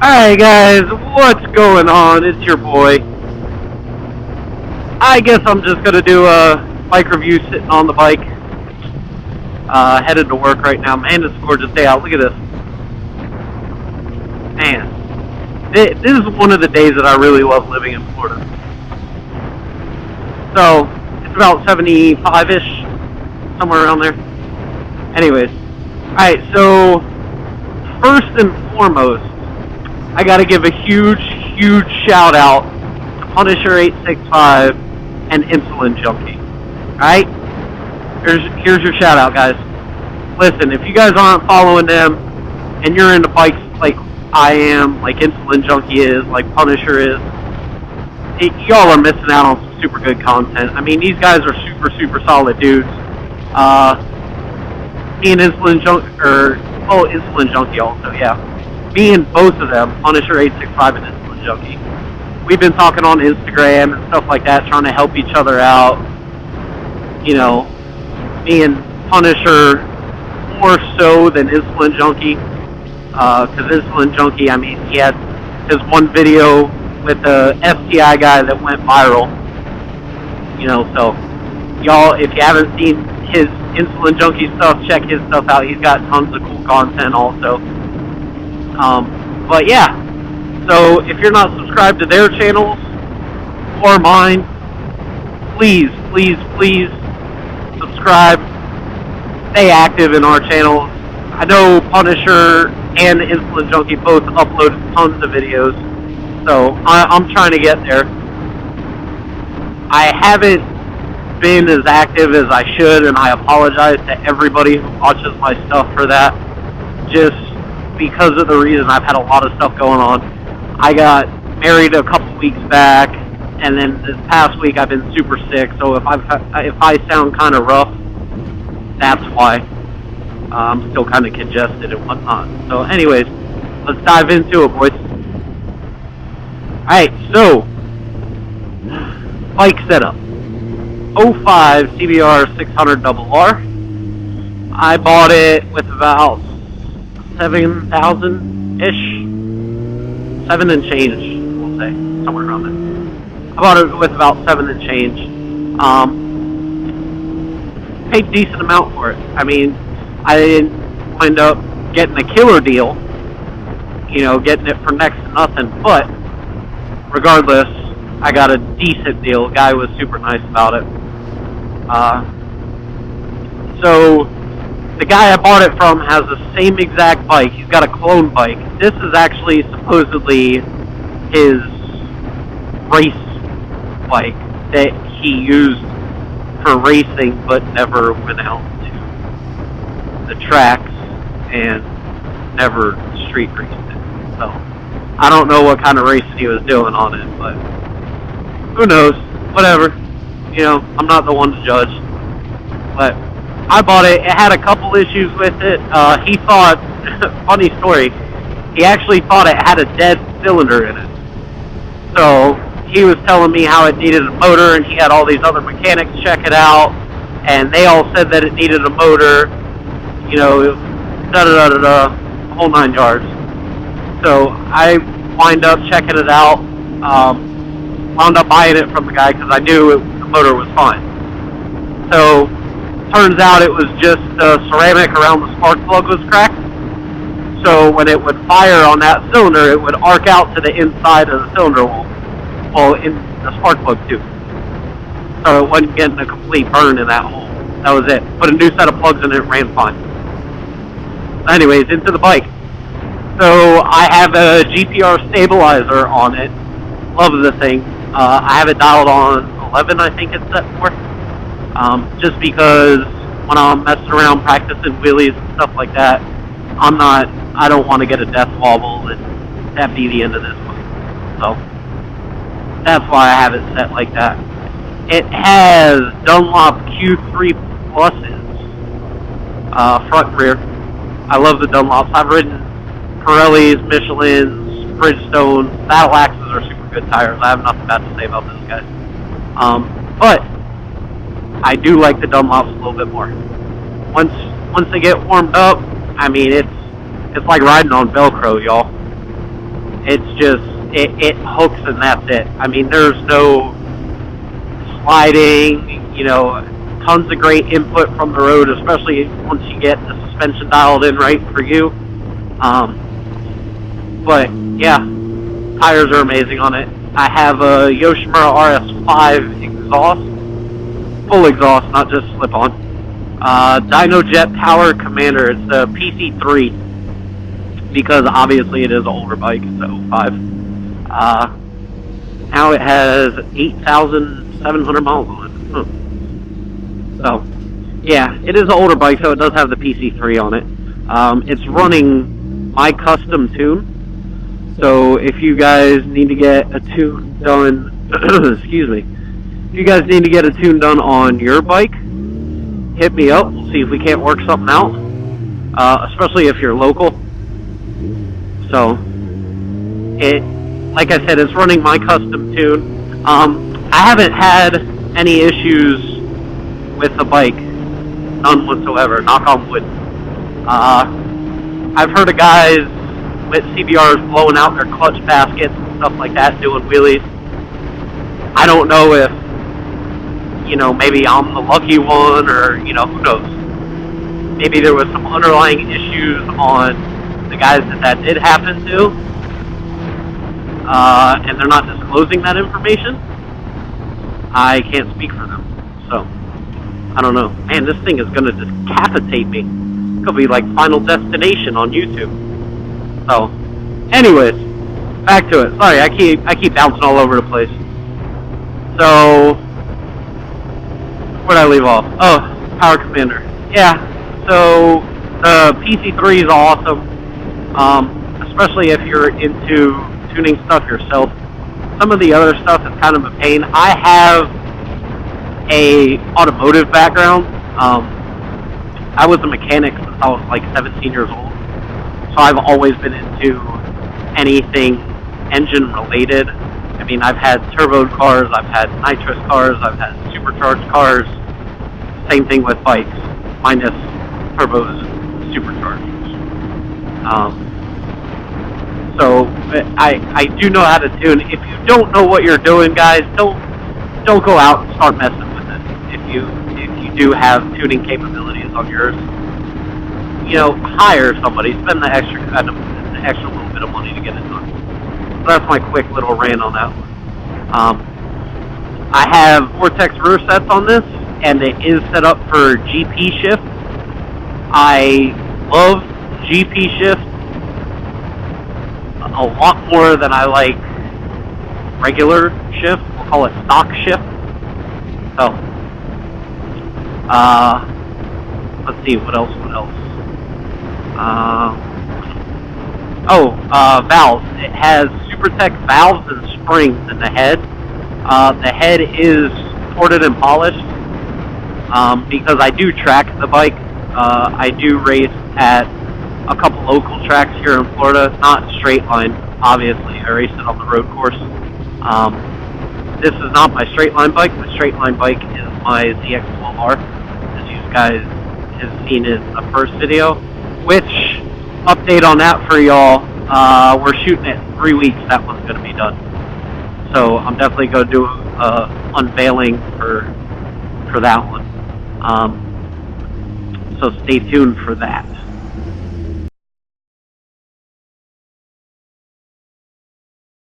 Alright guys, what's going on? It's your boy. I guess I'm just gonna do a bike review sitting on the bike. Headed to work right now. Man, it's a gorgeous day out. Look at this. Man, this is one of the days that I really love living in Florida. So, it's about 75-ish, somewhere around there. Anyways, alright, so first and foremost, I gotta give a huge shout out to Punisher865 and Insulin Junkie. Alright? Here's your shout out, guys. Listen, if you guys aren't following them and you're into bikes like I am, like Insulin Junkie is, like Punisher is, y'all are missing out on some super good content. I mean, these guys are super solid dudes. Me and Insulin Junkie also, yeah. Me and both of them, Punisher865 and Insulin Junkie, we've been talking on Instagram and stuff like that, trying to help each other out. You know, me and Punisher more so than Insulin Junkie, because Insulin Junkie, I mean, he had his one video with the FTI guy that went viral. You know, so y'all, if you haven't seen his Insulin Junkie stuff, check his stuff out. He's got tons of cool content also. But yeah, so if you're not subscribed to their channels or mine, please subscribe. Stay active in our channels. I know Punisher and Insulin Junkie both upload tons of videos, so I'm trying to get there. I haven't been as active as I should, and I apologize to everybody who watches my stuff for that. Just because of the reason I've had a lot of stuff going on. I got married a couple weeks back, and then this past week I've been super sick, so if I sound kind of rough, that's why. I'm still kind of congested and whatnot. So anyways, let's dive into it, boys. Alright, so bike setup. 05 CBR 600RR. I bought it with about 7,000-ish, 7 and change, we'll say, somewhere around there. I bought it with about 7 and change. Paid a decent amount for it. I mean, I didn't wind up getting a killer deal, you know, getting it for next to nothing, but regardless, I got a decent deal. The guy was super nice about it. So the guy I bought it from has the same exact bike. He's got a clone bike. This is actually supposedly his race bike that he used for racing but never went out to the tracks and never street raced it. So I don't know what kind of racing he was doing on it, but who knows? Whatever. You know, I'm not the one to judge. But I bought it. It had a couple issues with it. He thought, funny story, he actually thought it had a dead cylinder in it. So he was telling me how it needed a motor, and he had all these other mechanics check it out, and they all said that it needed a motor, you know, the whole 9 yards. So I wind up checking it out, wound up buying it from the guy because I knew the motor was fine. So turns out it was just the ceramic around the spark plug was cracked. So when it would fire on that cylinder, it would arc out to the inside of the cylinder wall. Well, in the spark plug too. So it wasn't getting a complete burn in that hole. That was it. Put a new set of plugs in it, ran fine. Anyways, into the bike. So I have a GPR stabilizer on it. Love the thing. I have it dialed on 11, I think it's set for. Just because when I'm messing around practicing wheelies and stuff like that, I don't want to get a death wobble, and that'd be the end of this one. So that's why I have it set like that. It has Dunlop Q3 pluses, front and rear. I love the Dunlops. I've ridden Pirellis, Michelins, Bridgestones. Battle Axes are super good tires. I have nothing bad to say about those guys. But I do like the Dunlops a little bit more. Once they get warmed up, I mean, it's like riding on Velcro, y'all. It's just, it hooks and that's it. I mean, there's no sliding, you know, tons of great input from the road, especially once you get the suspension dialed in right for you. But yeah, tires are amazing on it. I have a Yoshimura RS5 exhaust, full exhaust, not just slip-on. Dyno Jet Power Commander, it's the PC3, because obviously it is an older bike, it's an 05. Now it has 8,700 miles on it. So, yeah, it is an older bike, so it does have the PC3 on it. It's running my custom tune. So if you guys need to get a tune done, excuse me, if you guys need to get a tune done on your bike, hit me up. We'll see if we can't work something out, especially if you're local. So, like I said, it's running my custom tune. I haven't had any issues with the bike, none whatsoever, knock on wood. I've heard of guys with CBRs blowing out their clutch baskets and stuff like that, doing wheelies. I don't know if, you know, maybe I'm the lucky one, or, you know, who knows. Maybe there was some underlying issues on the guys that did happen to, and they're not disclosing that information. I can't speak for them, so I don't know. Man, this thing is going to decapitate me. It could be like Final Destination on YouTube. So, anyways, back to it. Sorry, I keep bouncing all over the place. So, where'd I leave off? Oh, Power Commander. Yeah, so the PC3 is awesome, especially if you're into tuning stuff yourself. Some of the other stuff is kind of a pain. I have a automotive background. I was a mechanic since I was like 17 years old. So I've always been into anything engine related. I mean, I've had turbo cars, I've had nitrous cars, I've had supercharged cars. Same thing with bikes, minus turbos and superchargers. So I do know how to tune. If you don't know what you're doing, guys, don't go out and start messing with it. If you do have tuning capabilities on yours, you know, hire somebody, spend the extra little bit of money to get it done. So that's my quick little rant on that one. I have Vortex rear sets on this, and it is set up for GP shift. I love GP shift a lot more than I like regular shift. We'll call it stock shift. So, let's see, what else? Valves. It has SuperTech valves and springs in the head. The head is ported and polished because I do track the bike. I do race at a couple local tracks here in Florida, not straight line, obviously. I race it on the road course. This is not my straight line bike. My straight line bike is my ZX12R, as you guys have seen in the first video. Which, update on that for y'all, we're shooting it in 3 weeks. That one's going to be done. So I'm definitely going to do unveiling for that one. So stay tuned for that.